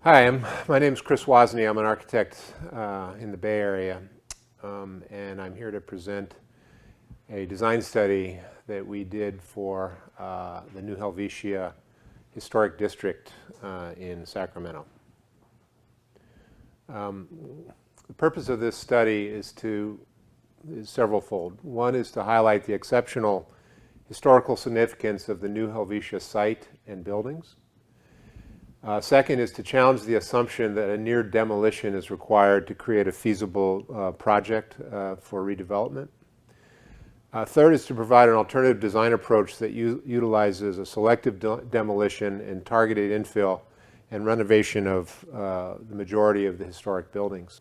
Hi, my name is Chris Wasney. I'm an architect in the Bay Area, and I'm here to present a design study that we did for the new Helvetia Historic District in Sacramento. The purpose of this study is severalfold. One is to highlight the exceptional historical significance of the new Helvetia site and buildings. Second is to challenge the assumption that a near demolition is required to create a feasible project for redevelopment. Third is to provide an alternative design approach that utilizes a selective demolition and targeted infill and renovation of the majority of the historic buildings.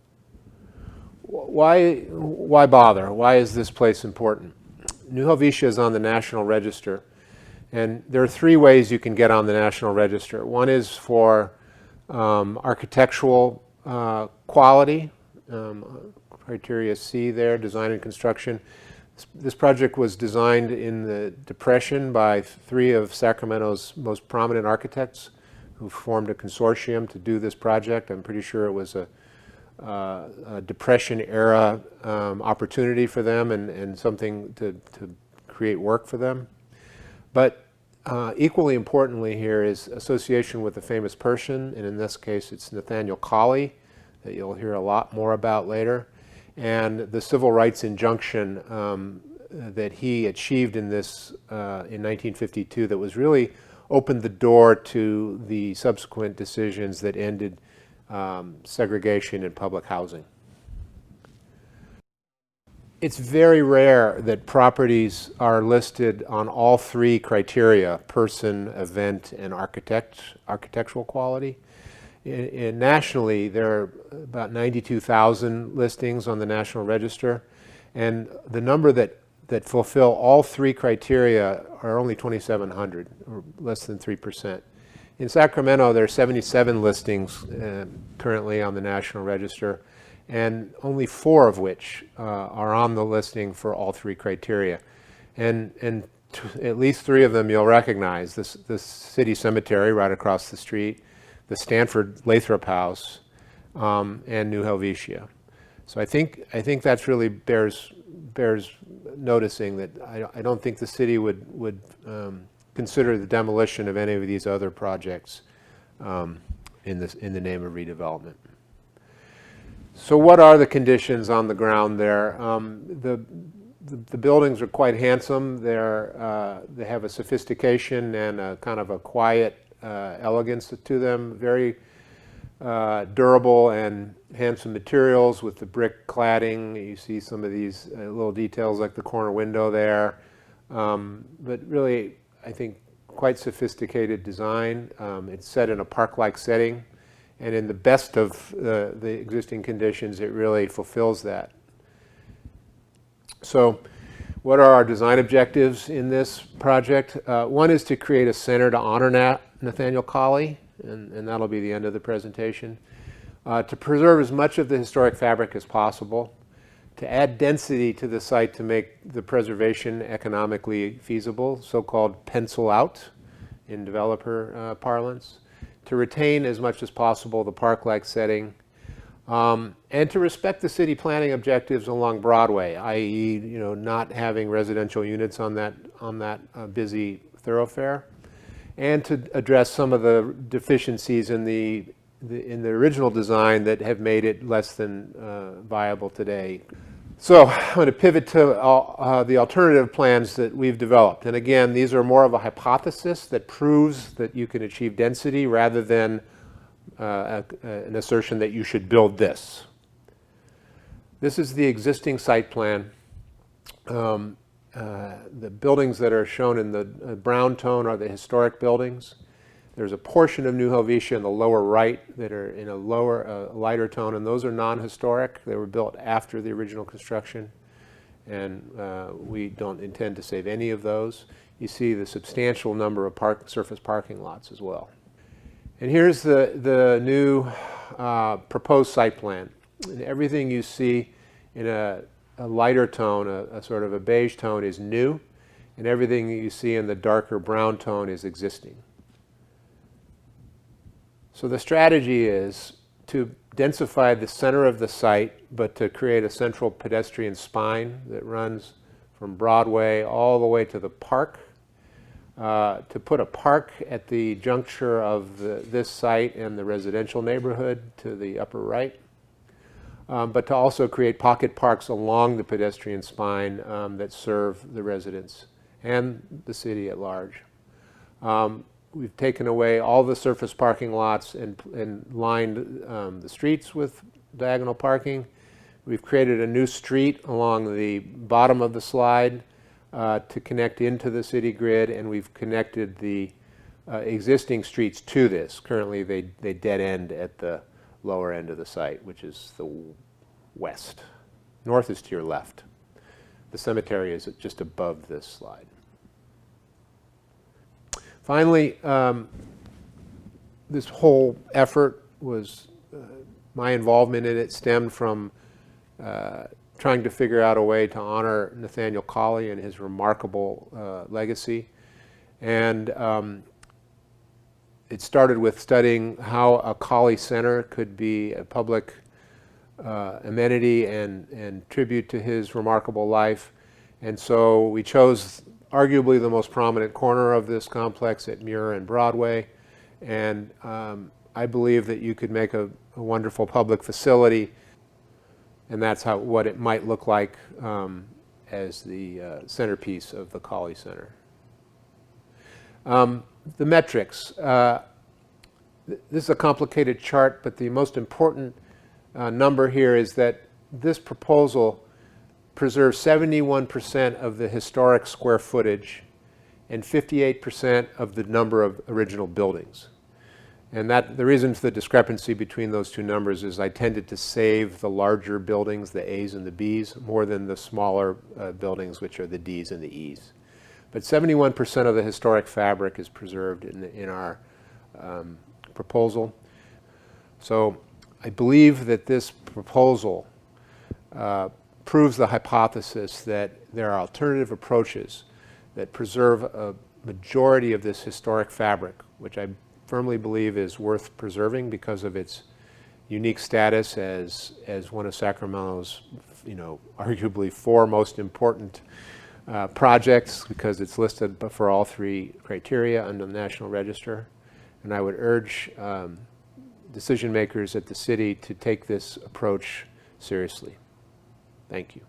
Why bother? Why is this place important? New Helvetia is on the National Register. And there are three ways you can get on the National Register. One is for architectural quality, criteria C there, design and construction. This project was designed in the Depression by three of Sacramento's most prominent architects who formed a consortium to do this project. I'm pretty sure it was a Depression-era opportunity for them and something to create work for them. But equally importantly here is association with a famous person, and in this case it's Nathaniel Colley, that you'll hear a lot more about later, and the civil rights injunction that he achieved in this in 1952 that was really opened the door to the subsequent decisions that ended segregation in public housing. It's very rare that properties are listed on all three criteria: person, event, and architectural quality. Nationally, there are about 92,000 listings on the National Register, and the number that fulfill all three criteria are only 2,700, or less than 3%. In Sacramento, there are 77 listings currently on the National Register, and only 4 of which are on the listing for all three criteria. And at least 3 of them you'll recognize: the city cemetery right across the street, the Stanford Lathrop House, and New Helvetia. So I think that's really bears noticing that I don't think the city would consider the demolition of any of these other projects in the name of redevelopment. So what are the conditions on the ground there? The buildings are quite handsome. They have a sophistication and a kind of a quiet elegance to them. Very durable and handsome materials with the brick cladding. You see some of these little details like the corner window there. But really, I think, quite sophisticated design. It's set in a park-like setting. And in the best of the existing conditions, it really fulfills that. So what are our design objectives in this project? One is to create a center to honor Nathaniel Colley, and that'll be the end of the presentation. To preserve as much of the historic fabric as possible. To add density to the site to make the preservation economically feasible, so-called pencil out in developer parlance. To retain as much as possible the park-like setting, and to respect the city planning objectives along Broadway, i.e., not having residential units on that busy thoroughfare, and to address some of the deficiencies in the original design that have made it less than viable today. So I'm going to pivot to the alternative plans that we've developed. And again, these are more of a hypothesis that proves that you can achieve density rather than an assertion that you should build this. This is the existing site plan. The buildings that are shown in the brown tone are the historic buildings. There's a portion of New Helvetia in the lower right that are in a lighter tone, and those are non-historic. They were built after the original construction, and we don't intend to save any of those. You see the substantial number of surface parking lots as well. And here's the new proposed site plan. And everything you see in a lighter tone, a sort of a beige tone, is new, and everything you see in the darker brown tone is existing. So the strategy is to densify the center of the site, but to create a central pedestrian spine that runs from Broadway all the way to the park, to put a park at the juncture of this site and the residential neighborhood to the upper right, but to also create pocket parks along the pedestrian spine that serve the residents and the city at large. We've taken away all the surface parking lots and lined the streets with diagonal parking. We've created a new street along the bottom of the slide to connect into the city grid, and we've connected the existing streets to this. Currently, they dead end at the lower end of the site, which is the west. North is to your left. The cemetery is just above this slide. Finally, this whole effort was, my involvement in it stemmed from trying to figure out a way to honor Nathaniel Colley and his remarkable legacy. And it started with studying how a Colley Center could be a public amenity and tribute to his remarkable life. And so we chose arguably the most prominent corner of this complex at Muir and Broadway. And I believe that you could make a wonderful public facility, and that's what it might look like as the centerpiece of the Colley Center. The metrics. This is a complicated chart, but the most important number here is that this proposal preserves 71% of the historic square footage and 58% of the number of original buildings. And that the reason for the discrepancy between those two numbers is I tended to save the larger buildings, the A's and the B's, more than the smaller buildings, which are the D's and the E's. But 71% of the historic fabric is preserved in our proposal. So I believe that this proposal proves the hypothesis that there are alternative approaches that preserve a majority of this historic fabric, which I firmly believe is worth preserving because of its unique status as one of Sacramento's, arguably 4 most important projects, because it's listed for all 3 criteria under the National Register. And I would urge decision makers at the city to take this approach seriously. Thank you.